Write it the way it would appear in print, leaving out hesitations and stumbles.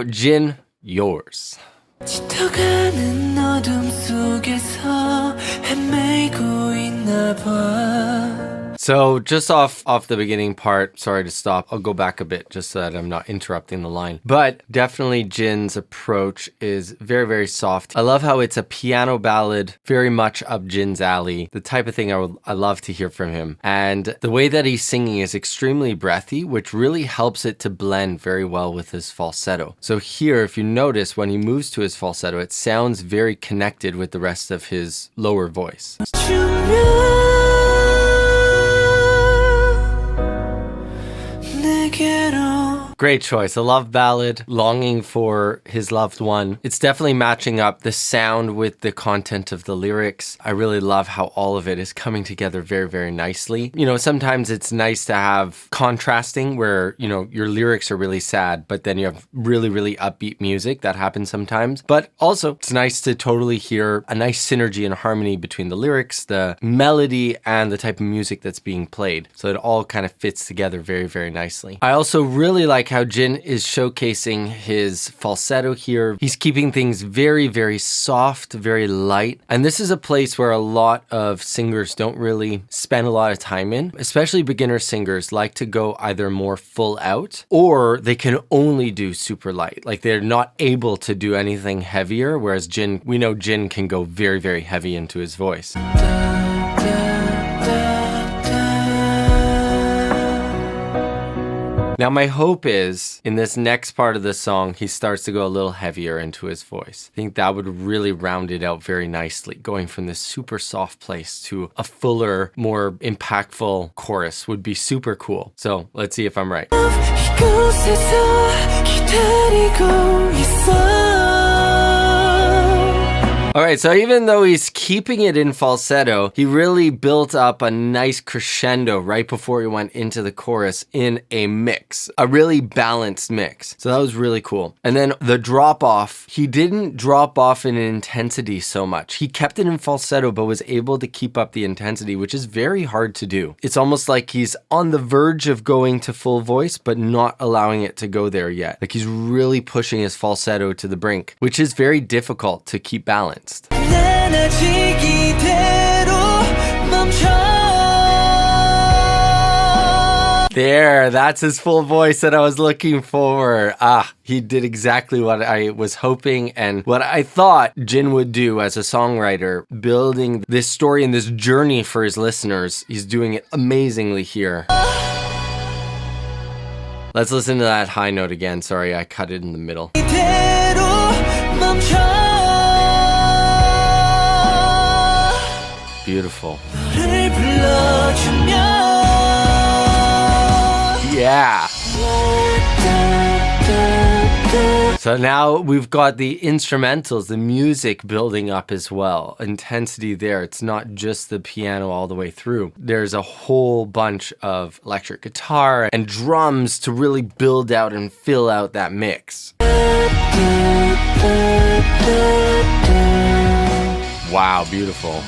JIN, yours. 짙어가는 어둠 속에서 헤매고 있나 봐. So just off the beginning part, sorry to stop. I'll go back a bit just so that I'm not interrupting the line. But definitely JIN's approach is very, very soft. I love how it's a piano ballad, very much up JIN's alley, the type of thing I love to hear from him. And the way that he's singing is extremely breathy, which really helps it to blend very well with his falsetto. So here, if you notice, when he moves to his falsetto, it sounds very connected with the rest of his lower voice. Great choice. A love ballad, longing for his loved one. It's definitely matching up the sound with the content of the lyrics. I really love how all of it is coming together very, very nicely. You know, sometimes it's nice to have contrasting where, you know, your lyrics are really sad, but then you have really, really upbeat music. That happens sometimes. But also, it's nice to totally hear a nice synergy and harmony between the lyrics, the melody, and the type of music that's being played. So it all kind of fits together very, very nicely. I also really like how JIN is showcasing his falsetto here. He's keeping things very, very soft, very light. And this is a place where a lot of singers don't really spend a lot of time in. Especially beginner singers like to go either more full out or they can only do super light. Like they're not able to do anything heavier, whereas JIN, we know JIN can go very, very heavy into his voice. Now, my hope is in this next part of the song, he starts to go a little heavier into his voice. I think that would really round it out very nicely, going from this super soft place to a fuller, more impactful chorus would be super cool. So let's see if I'm right. Alright, so even though he's keeping it in falsetto, he really built up a nice crescendo right before he went into the chorus in a mix. A really balanced mix. So that was really cool. And then the drop off, he didn't drop off in intensity so much. He kept it in falsetto, but was able to keep up the intensity, which is very hard to do. It's almost like he's on the verge of going to full voice, but not allowing it to go there yet. Like he's really pushing his falsetto to the brink, which is very difficult to keep balanced. There, that's his full voice that I was looking for. He did exactly what I was hoping and what I thought JIN would do as a songwriter, building this story and this journey for his listeners. He's doing it amazingly here. Let's listen to that high note again. Sorry, I cut it in the middle. Beautiful. Yeah. So now we've got the instrumentals, the music building up as well. Intensity there. It's not just the piano all the way through. There's a whole bunch of electric guitar and drums to really build out and fill out that mix. Wow, beautiful.